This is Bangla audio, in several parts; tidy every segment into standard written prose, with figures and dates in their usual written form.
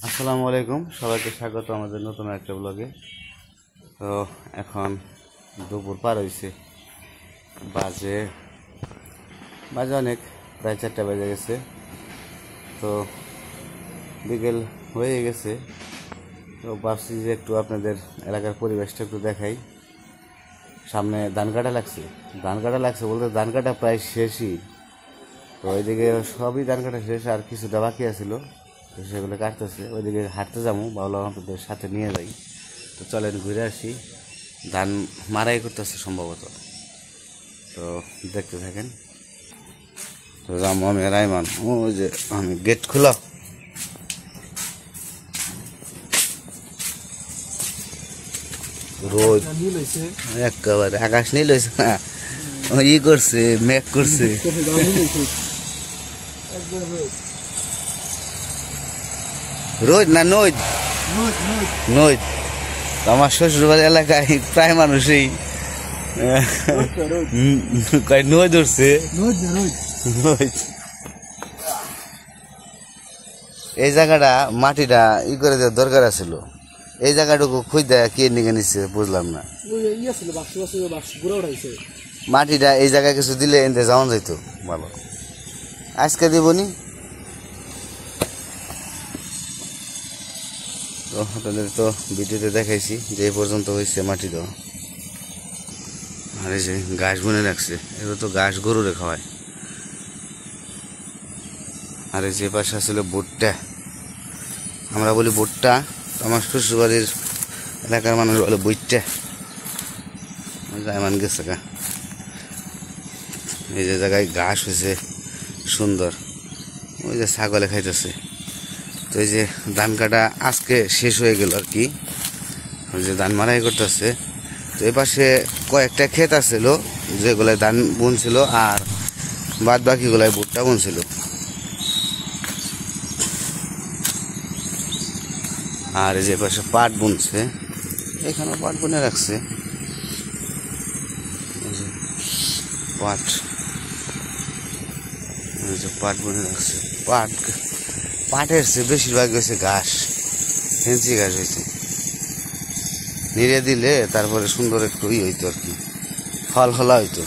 আসসালামু আলাইকুম, সবাইকে স্বাগত আমাদের নতুন একটা ব্লগে। তো এখন দুপুর পার হয়েছে, বাজে অনেক, প্রায় 4টা বেজে গেছে। তো বিকেল হয়ে গেছে, তো ভাবছি যে একটু আপনাদের এলাকার পরিবেশটা একটু দেখাই। সামনে ধান কাটা লাগছে বলতে ধান কাটা প্রায় শেষই। তো ওইদিকে সবই ধান কাটা শেষ, আর কিছুটা বাকি আছিল, তো সেগুলো কাটতেছে। ওইদিকে হাঁটতে যাবো, ভাবলাম আপনাদের সাথে নিয়ে যাই। তো চলেন ঘুরে আসি। ধান মারাই করতেছে সম্ভবত, তো দেখতে থাকেন। তো যাবো আমি রাইমান, ওই যে আমি গেট খোলা। রোদ একেবারে আকাশ নীল হয়েছে না, ই করছে, মেঘ করছে। রোদ না নদ, নদ। আমার শ্বশুরবাড়ি এলাকায় প্রায় মানুষই নদ উঠছে। এই জায়গাটা মাটিটা ই করে দেওয়ার দরকার আছিল। এই জায়গাটুকু খুঁজ দেয় কে নিকে নিচ্ছে বুঝলাম না। মাটিটা এই জায়গায় কিছু দিলে এনতে যাওয়া যাইত ভালো। আজকে দিবনি। তো আপনাদের তো ভিডিওতে দেখাইছি যে এই পর্যন্ত হয়েছে মাটি দেওয়া। আর এই যে ঘাস বুনে রাখছে, এগুলো তো ঘাস গরুরে খাওয়ায়। আর এই যে পাশে আসলে ভুট্টা, আমরা বলি ভুট্টা, আমার শ্বশুরবাড়ির এলাকার মানুষ বলে বইট্টা। মান গেছে গা, এই যে জায়গায় ঘাস হয়েছে সুন্দর, ওই যে ছাগলে খাইতেছে। তো এই যে ধান কাটা আজকে শেষ হয়ে গেল আর কি, ওই যে ধান মারাই করতেছে। তো এই পাশে কয়েকটা ক্ষেত আছিল যেগুলাই ধান বুনছিল, আর বাদ বাকিগুলাই ভুট্টা বুনছিল। আর এই যে পাশে পাট বুনছে, এখানেও পাট বুনে রাখছে। পাট বুনে রাখছে। পাটের চেয়ে বেশিরভাগ হয়েছে ঘাস, ফেন্সি ঘাস হয়েছে। নিড়ে দিলে তারপরে সুন্দর একটু ই হইতো আর কি, ফল ফলা হইতো।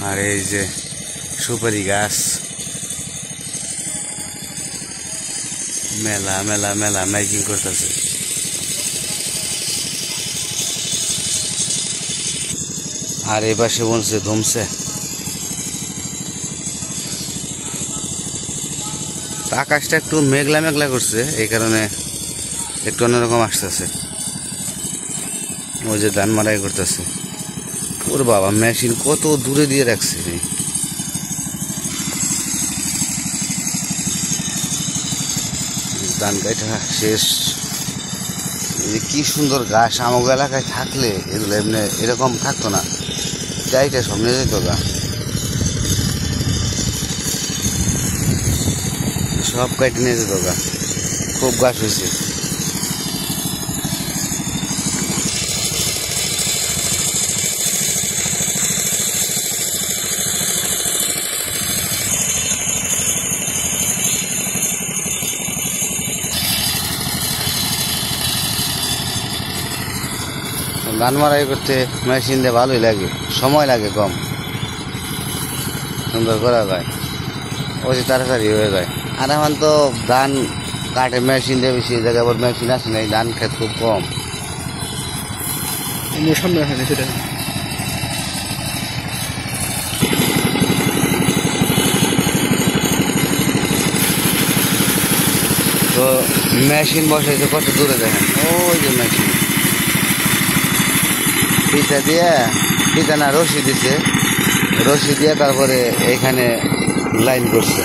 আর এই যে সুপারি গাছ, মেলা মেলা মেলা মাইকিং করতেছে। আর এই পাশে বলছে ধমসে। আকাশটা একটু মেঘলা মেঘলা করছে, এই কারণে একটু অন্যরকম আসতেছে। ওই যে ধান মারাই করতেছে। ওর বাবা, মেশিন কত দূরে দিয়ে রাখছে। ধান কাটা শেষ। কি সুন্দর ঘাস, আমাদের এলাকায় থাকলে এগুলো এমনি এরকম থাকতো না, গাড়িটা সামনে যেত গা। সব কাটে নিয়ে যেত গা, খুব গাছ হয়েছে। ধান মারাই করতে মেশিন দিয়ে ভালোই লাগে, সময় লাগে কম, সুন্দর করা যায়, ওই যে তাড়াতাড়ি হয়ে যায়। আর এখন তো ধান কাটে মেশিন দিয়ে বেশি, জায়গায় আবার মেশিন আছে না, ধান খেত খুব কম। সামনে আসেনি সেটা। তো মেশিন বসাইছে কত দূরে দেখেন, ওই যে মেশিন ফিতা না রশি দিছে, রশি দিয়ে তারপরে এখানে লাইন করছে।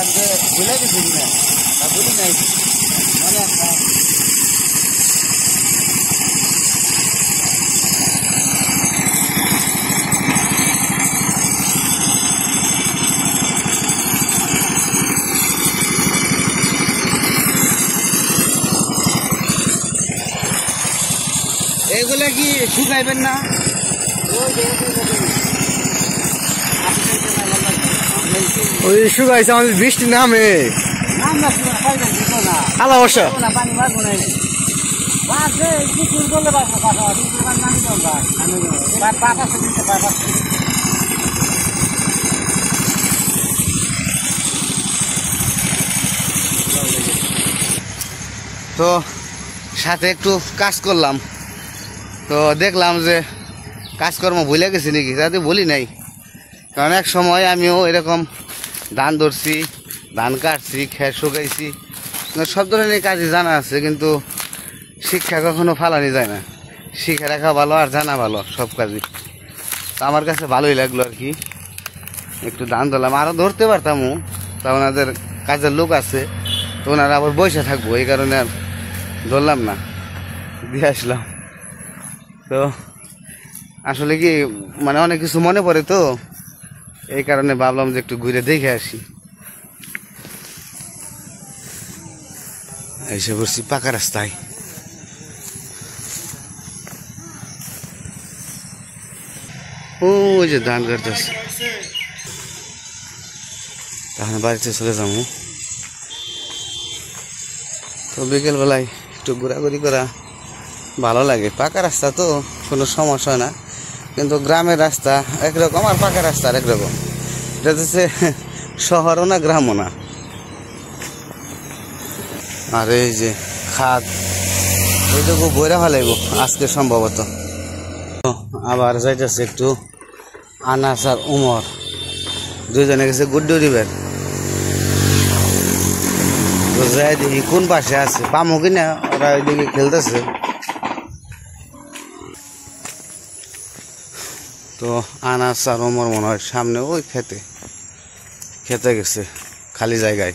বলছিলাম যে ভুলে গেছি কিনা, তা ভুলি নাই, মনে একটা এগুলা কি শুকাইবেন না? ওই শুকাইছে আমাদের বৃষ্টি নামে আলা বর্ষা তো সাথে একটু কাজ করলাম, তো দেখলাম যে কাজকর্ম ভুলে গেছি নাকি, তাতে বলি নাই। কারণ এক সময় আমিও এরকম ধান ধরছি, ধান কাটছি, খের শুকাইছি, সব ধরনের কাজই জানা আছে, কিন্তু শিক্ষা কখনো ফালানি যায় না। শিখে রাখা ভালো আর জানা ভালো সব কাজই। তো আমার কাছে ভালোই লাগলো আর কি, একটু ধান ধরলাম। আরও ধরতে পারতামও, তা ওনাদের কাজের লোক আছে, তো ওনারা আবার বসে থাকবো, এই কারণে আর ধরলাম না, দিয়ে আসলাম। তো আসলে কি মানে অনেক কিছু মনে পড়ে, তো এই কারণে ভাবলাম যে একটু ঘুরে দেখে আসি। এসে বসছি পাকা রাস্তায়। ওই যে ধান কাটতেছে, তাহলে বাড়িতে চলে যাবো। তো বিকেলবেলায় একটু ঘোরাঘুরি করা ভালো লাগে। পাকা রাস্তা তো কোনো সমস্যা হয় না, কিন্তু গ্রামের রাস্তা একরকম আর পাকা রাস্তা আর একরকম। এটা হচ্ছে শহরও না গ্রামও না। আর এই যে খাদ, ওইটুকু বইরা ফেলাইব আজকে সম্ভবত। আবার যাইতেছে একটু আনাস আর উমর, দুইজনে গেছে গুড্ডু রিবের। যাই দেখি কোন পাশে আছে, পামো কিনা, ওরা ওইদিকে খেলতেছে। তো আনাস আর ওমর মনে হয় সামনে ওই খেতে গেছে খালি জায়গায়।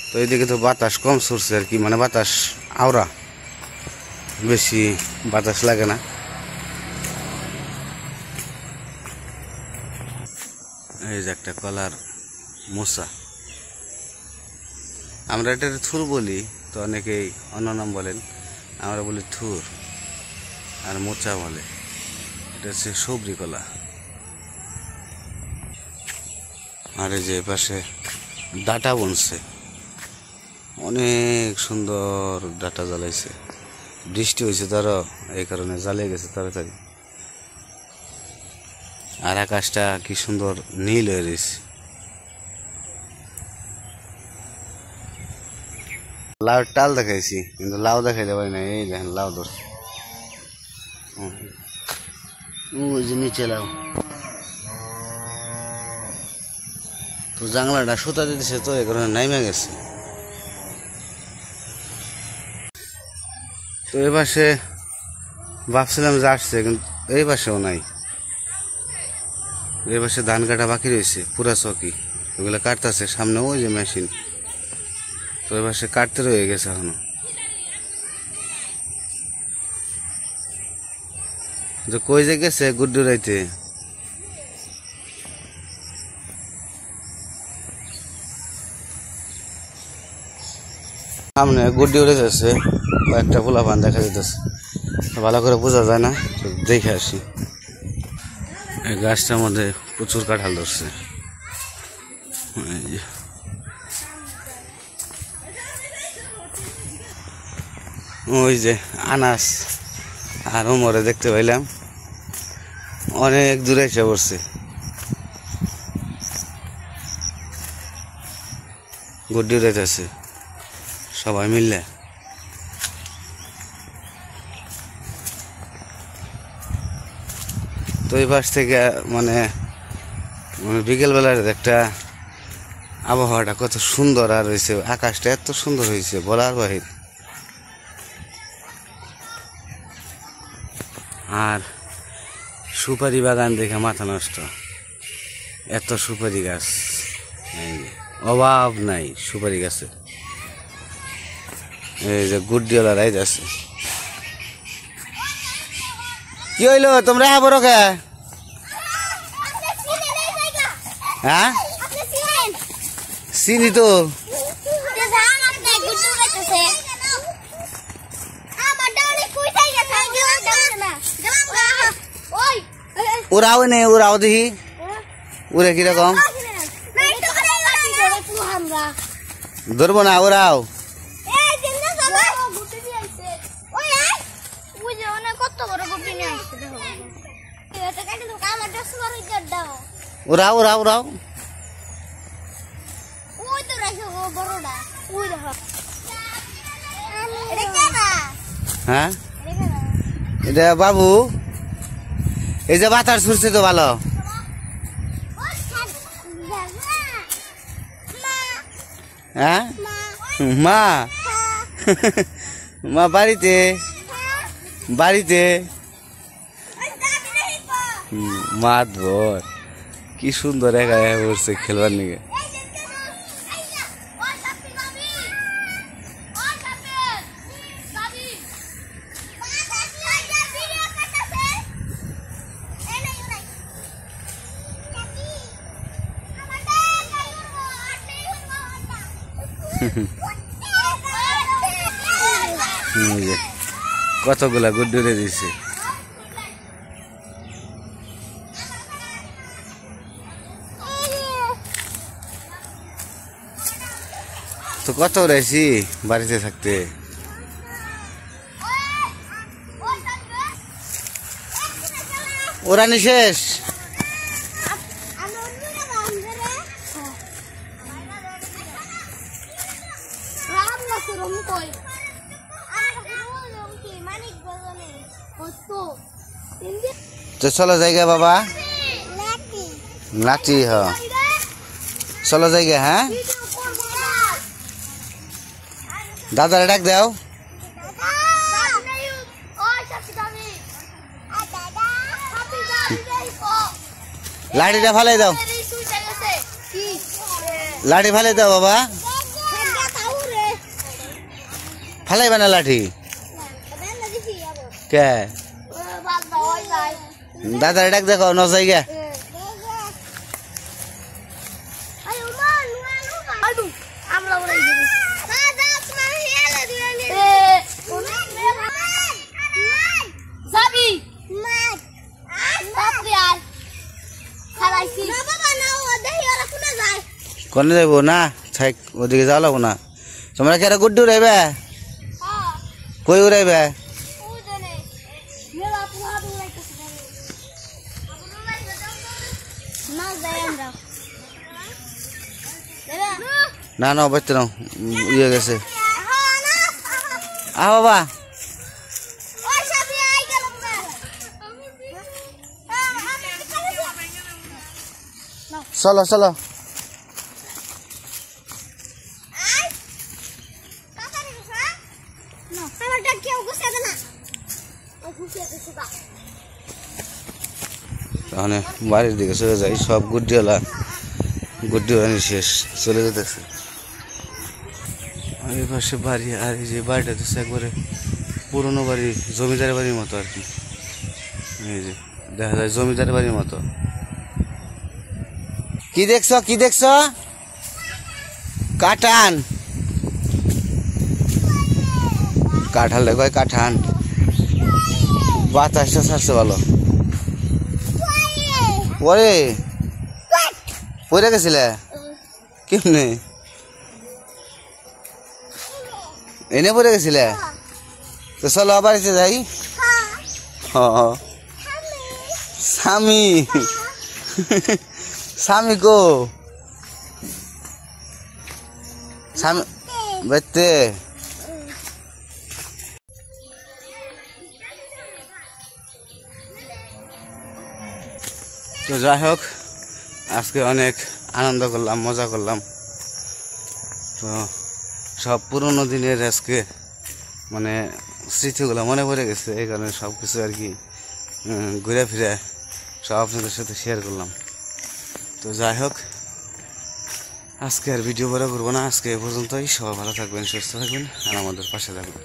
তো এইদিকে তো বাতাস কম ছুটছে আর কি, মানে বাতাস আওরা, বেশি বাতাস লাগে না। এই যে একটা কলার মোচা, আমরা এটা থুর বলি, তো অনেকেই অন্য নাম বলেন, আমরা বলি থুর, আর মোচা বলে। এটা হচ্ছে সবরি কলা। আর এই যে পাশে ডাটা বনছে, অনেক সুন্দর ডাটা জ্বালাইছে, বৃষ্টি হয়েছে তারও, এই কারণে জ্বালিয়ে গেছে তাড়াতাড়ি। আর আকাশটা কি সুন্দর নীল হয়ে রয়েছে। লাউ টাল দেখাইছি, কিন্তু লাউ দেখাইতে পারি না। এই দেখেন লাউ ধরছে, ওই যে নিচে লাউ। তো জাংলাটা সুতা দিতেছে, তো এই কারণে নাইমে গেছে। তো এই পাশে ভাবছিলাম যে আসছে, কিন্তু এই পাশেও নাই। এই পাশে ধান কাটা বাকি রয়েছে, পুরা চকি, ওগুলো কাটতেছে সামনে ওই যে মেশিন। তো এই পাশে কাটতে রয়ে গেছে এখনো। যে কই যে গেছে গুড্ডু রাইতে, সামনে গুড্ডি উড়ে যাচ্ছে, কয়েকটা পোলা পান দেখা যেতেছে, ভালো করে বোঝা যায় না, দেখে আসি। এই গাছটার মধ্যে প্রচুর কাঁঠাল ধরছে। ওই যে আনাস আর ওমরে দেখতে পাইলাম, অনেক দূরে এসে পড়ছে। গুড্ডি উড়াইতেছে সবাই মিললে। তো এই পাশ থেকে মানে বিকেলবেলার একটা আবহাওয়াটা কত সুন্দর, আর হয়েছে আকাশটা এত সুন্দর হয়েছে বলার বাহির। আর সুপারি বাগান দেখে মাথা নষ্ট, এত সুপারি গাছ। এই অভাব নাই সুপারি গাছে। এই যে গুড্ডিওয়ালা রাইজ আছে। কি হইলো তোমরা বড় কে? হ্যাঁ চিনি তো। উড়াও নেই, উড়াও দেখি উড়ে কিরকম। ধরবো না, উড়াও। উড়াও উড়াও উড়াও। হ্যাঁ এটা বাবু, এই যে বাতাস ছুটছে তো ভালো। হ্যাঁ মা মা বাড়িতে বাড়িতে মাত ভর কি সুন্দর একা একা করছে খেলবার নিকে। কতগুলা গুড্ডুরে দিছে। তো কত উড়াইছি বাড়িতে থাকতে। ওরানি শেষ। তো চলো জায়গা বাবা, লাঠি হ্যাঁ চলো জায়গা। হ্যাঁ দাদারে ডাক দাও। লাঠিটা ফালাই দাও, লাঠি ফালাই দাও বাবা। ফালাইবা না লাঠি কে? দাদারে ডাক দেখো ন জায়গা। কোনে যাইব না ছাই ওদিকে যাওয়া লাগবো না। তোমরা কি একটা গুড্ডু উড়াইবে? কই উড়াইবে? না না বাচ্চা নাও ইয়ে গেছে। আ বাবা চলো চলো। তাহলে বাড়ির দিকে চলে যাই। সব গুড্ডিওয়ালা শেষ চলে যেতেছে। এই পাশে বাড়ি, আর এই যে বাড়িটা দিচ্ছে একবারে পুরনো বাড়ি, জমিদার বাড়ির মতো আর কি। এই যে দেখা যায় জমিদার বাড়ির মতো। কি দেখছ কি দেখছ? কাঠান, কাঁঠাল দেখো কাঠান। বাতাসটা ছাড়ছে ভালো। ওরে পড়ে গেছিলে কেমনে? এনে পড়ে গেছিলে? তো চলো বাড়িতে যাই। স্বামী স্বামী গো, স্বামী বাড়িতে। তো যাই হোক আজকে অনেক আনন্দ করলাম, মজা করলাম। তো সব পুরনো দিনের আজকে মানে স্মৃতিগুলো মনে পড়ে গেছে, এই কারণে সব কিছু আর কি ঘুরে ফিরে সব আপনাদের সাথে শেয়ার করলাম। তো যাই হোক আজকে আর ভিডিও বড় করবো না, আজকে এ পর্যন্তই। সবাই ভালো থাকবেন, সুস্থ থাকবেন আর আমাদের পাশে থাকবেন।